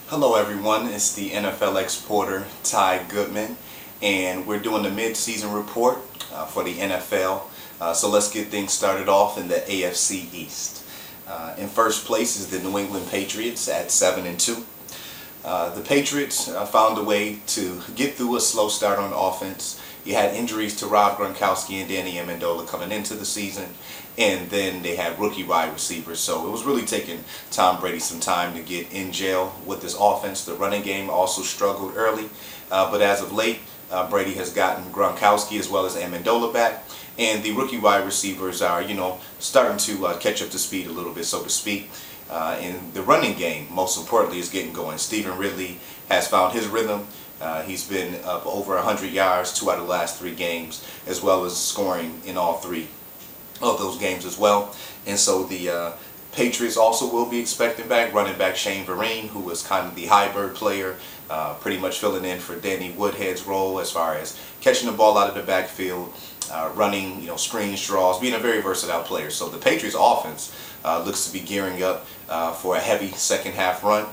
Hello everyone, it's the NFLExporter Ty Goodman, and we're doing the mid-season report for the NFL. So let's get things started off in the AFC East. In first place is the New England Patriots at 7-2. The Patriots found a way to get through a slow start on offense. You had injuries to Rob Gronkowski and Danny Amendola coming into the season, and then they had rookie wide receivers. So it was really taking Tom Brady some time to get in jail with this offense. The running game also struggled early, but as of late, Brady has gotten Gronkowski as well as Amendola back, and the rookie wide receivers are, starting to catch up to speed a little bit, so to speak. And the running game, most importantly, is getting going. Stephen Ridley has found his rhythm. He's been up over 100 yards 2 out of the last 3 games, as well as scoring in all 3 of those games as well. And so the Patriots also will be expecting back running back Shane Vereen, who was kind of the hybrid player, pretty much filling in for Danny Woodhead's role as far as catching the ball out of the backfield, running, screens, draws, being a very versatile player. So the Patriots offense looks to be gearing up for a heavy second half run.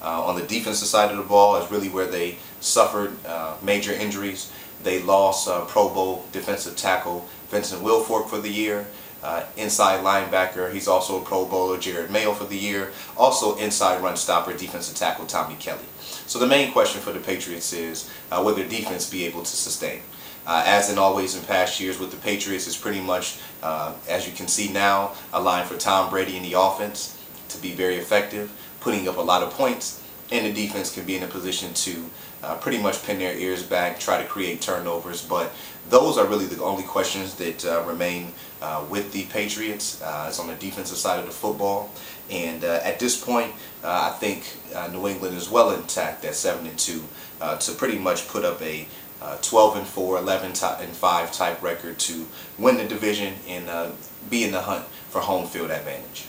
On the defensive side of the ball is really where they suffered major injuries. They lost Pro Bowl defensive tackle Vincent Wilfork for the year. Inside linebacker, he's also a Pro Bowler, Jared Mayo for the year. Also inside run stopper, defensive tackle Tommy Kelly. So the main question for the Patriots is will their defense be able to sustain? As in always in past years with the Patriots, it's pretty much, as you can see now, a line for Tom Brady in the offense to be very effective, putting up a lot of points, and the defense can be in a position to pretty much pin their ears back, try to create turnovers. But those are really the only questions that remain with the Patriots. It's on the defensive side of the football. And at this point, I think New England is well intact at 7-2 to pretty much put up a 12-4, 11-5 type record to win the division and be in the hunt for home field advantage.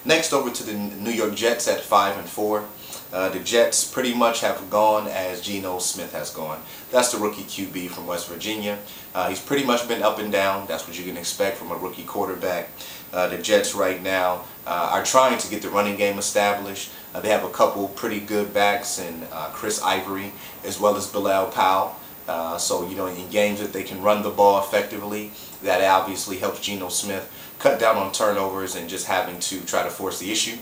Next, over to the New York Jets at 5-4. The Jets pretty much have gone as Geno Smith has gone. That's the rookie QB from West Virginia. He's pretty much been up and down. That's what you can expect from a rookie quarterback. The Jets right now are trying to get the running game established. They have a couple pretty good backs in Chris Ivory as well as Bilal Powell. So, in games that they can run the ball effectively, that obviously helps Geno Smith cut down on turnovers and just having to try to force the issue.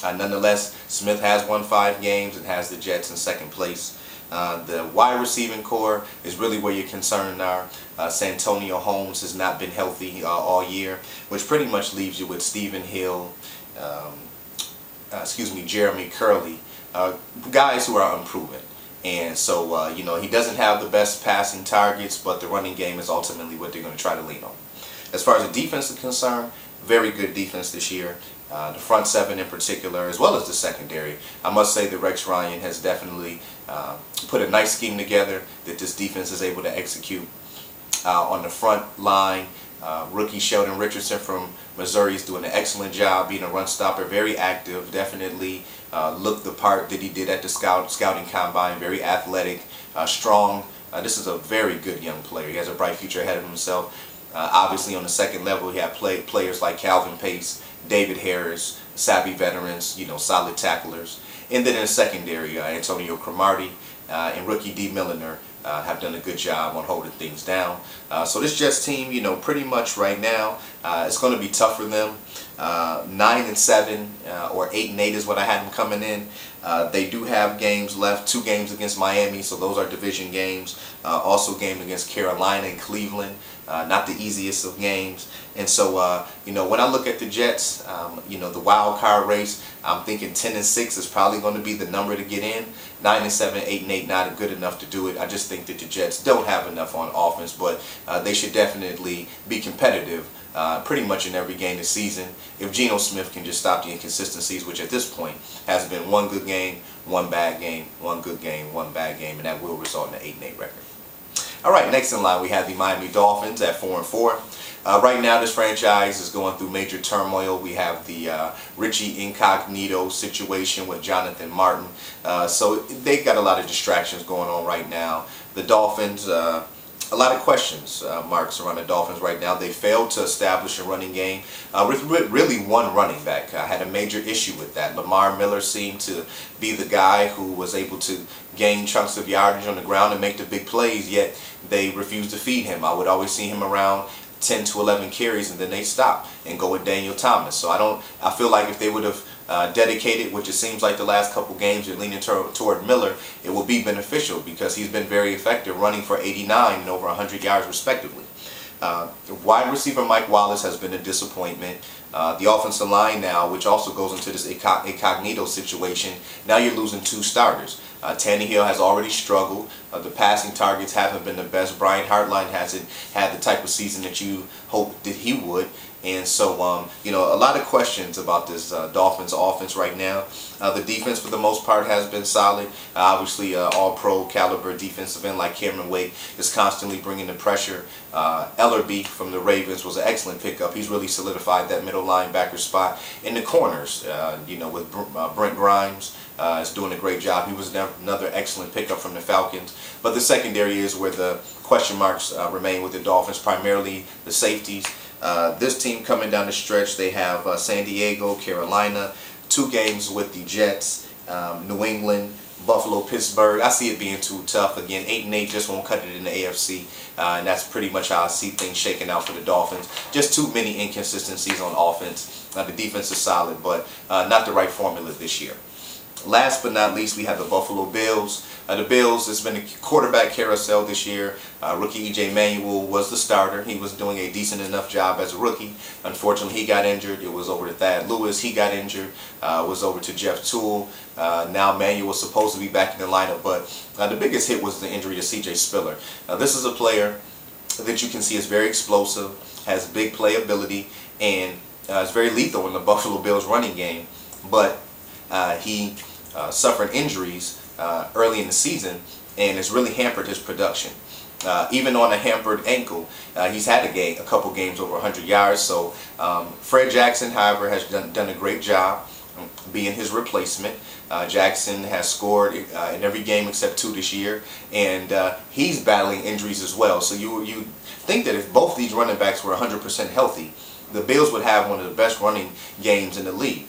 Nonetheless, Smith has won 5 games and has the Jets in second place. The wide receiving core is really where your concerns are. Santonio Holmes has not been healthy all year, which pretty much leaves you with Stephen Hill, Jeremy Curley, guys who are unproven. And so, he doesn't have the best passing targets, but the running game is ultimately what they're going to try to lean on. As far as the defense is concerned, very good defense this year. The front 7 in particular, as well as the secondary. I must say that Rex Ryan has definitely put a nice scheme together that this defense is able to execute. On the front line, rookie Sheldon Richardson from Missouri is doing an excellent job being a run stopper, very active, definitely looked the part that he did at the scouting combine, very athletic, strong. This is a very good young player. He has a bright future ahead of himself. Obviously on the second level, he had players like Calvin Pace, David Harris, savvy veterans, solid tacklers. And then in the secondary, Antonio Cromartie and rookie D. Milliner have done a good job on holding things down. So this Jets team, pretty much right now, it's going to be tough for them. 9-7 or 8-8 is what I had them coming in. They do have games left, 2 games against Miami, so those are division games. Also a game against Carolina and Cleveland, not the easiest of games. And so, when I look at the Jets, the wild card race, I'm thinking 10-6 is probably going to be the number to get in. 9-7, 8-8, not good enough to do it. I just think that the Jets don't have enough on offense, but they should definitely be competitive pretty much in every game this season if Geno Smith can just stop the inconsistencies, which at this point has been 1 good game, 1 bad game, 1 good game, 1 bad game, and that will result in an 8-8 record. All right, next in line we have the Miami Dolphins at 4-4. Right now this franchise is going through major turmoil. We have the Richie Incognito situation with Jonathan Martin. So they got a lot of distractions going on right now. The Dolphins a lot of questions marks around the Dolphins right now. They failed to establish a running game with really one running back. I had a major issue with that. Lamar Miller seemed to be the guy who was able to gain chunks of yardage on the ground and make the big plays, yet they refused to feed him. I would always see him around 10 to 11 carries, and then they stop and go with Daniel Thomas. So I feel like if they would have dedicated, which it seems like the last couple games they're leaning toward Miller, it will be beneficial because he's been very effective, running for 89 and over 100 yards respectively. Wide receiver Mike Wallace has been a disappointment. The offensive line now, which also goes into this incognito situation, now you're losing two starters. Tannehill has already struggled. The passing targets haven't been the best. Brian Hartline hasn't had the type of season that you hoped that he would. And so, a lot of questions about this Dolphins offense right now. The defense, for the most part, has been solid. Obviously, all-pro caliber defensive end like Cameron Wake is constantly bringing the pressure. Ellerbe from the Ravens was an excellent pickup. He's really solidified that middle linebacker spot. In the corners, with Brent Grimes is doing a great job. He was another excellent pickup from the Falcons. But the secondary is where the question marks remain with the Dolphins, primarily the safeties. This team coming down the stretch, they have San Diego, Carolina, 2 games with the Jets, New England, Buffalo, Pittsburgh. I see it being too tough. Again, 8-8 just won't cut it in the AFC, and that's pretty much how I see things shaking out for the Dolphins. Just too many inconsistencies on offense. The defense is solid, but not the right formula this year. Last but not least, we have the Buffalo Bills. The Bills, it's been a quarterback carousel this year. Rookie E.J. Manuel was the starter. He was doing a decent enough job as a rookie. Unfortunately, he got injured. It was over to Thad Lewis. He got injured. It was over to Jeff Toole. Now Manuel was supposed to be back in the lineup, but the biggest hit was the injury to C.J. Spiller. This is a player that you can see is very explosive, has big playability, and is very lethal in the Buffalo Bills running game. But he suffered injuries early in the season, and it's really hampered his production. Even on a hampered ankle, he's had a couple games over 100 yards. So Fred Jackson, however, has done a great job being his replacement. Jackson has scored in every game except 2 this year, and he's battling injuries as well. So you think that if both these running backs were 100% healthy, the Bills would have one of the best running games in the league.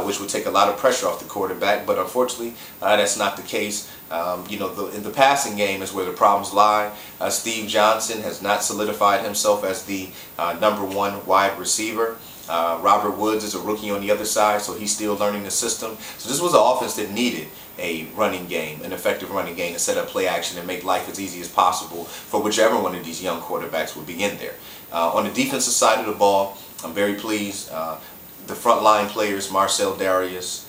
Which would take a lot of pressure off the quarterback, but unfortunately that's not the case. In the passing game is where the problems lie. Steve Johnson has not solidified himself as the #1 wide receiver. Robert Woods is a rookie on the other side, so he's still learning the system. So this was an offense that needed a running game, an effective running game, to set up play action and make life as easy as possible for whichever one of these young quarterbacks would be in there. On the defensive side of the ball, I'm very pleased. The frontline players, Marcel Darius,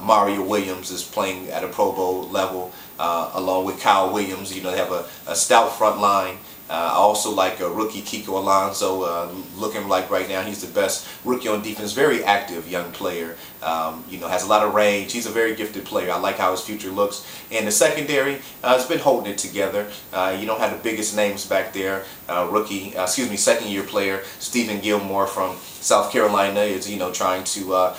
Mario Williams is playing at a Pro Bowl level, along with Kyle Williams. They have a stout front line. I also like rookie Kiko Alonso, looking like right now he's the best rookie on defense. Very active young player. Has a lot of range. He's a very gifted player. I like how his future looks. And the secondary has been holding it together. You don't have the biggest names back there. Second-year player Stephen Gilmore from South Carolina is trying to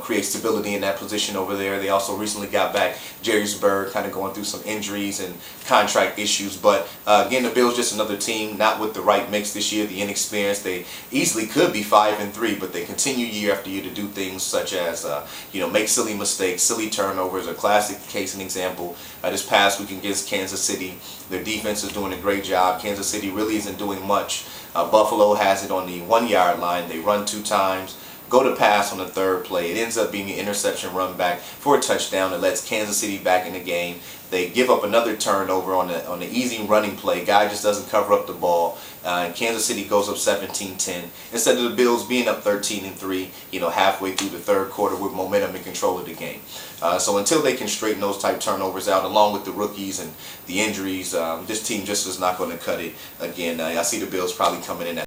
create stability in that position over there. They also recently got back Jerry's Bird, kind of going through some injuries and contract issues. But again, the Bills just another team not with the right mix this year. The inexperience, they easily could be 5-3, but they continue year after year to do things such as make silly mistakes, silly turnovers. A classic case and example this past week against Kansas City. Their defense is doing a great job. Kansas City really isn't doing much. Buffalo has it on the 1-yard line. They run 2 times, go to pass on the 3rd play. It ends up being an interception run back for a touchdown that lets Kansas City back in the game. They give up another turnover on the easy running play. Guy just doesn't cover up the ball. And Kansas City goes up 17-10. Instead of the Bills being up 13-3, halfway through the 3rd quarter with momentum and control of the game. So until they can straighten those type turnovers out, along with the rookies and the injuries, this team just is not going to cut it again. I see the Bills probably coming in at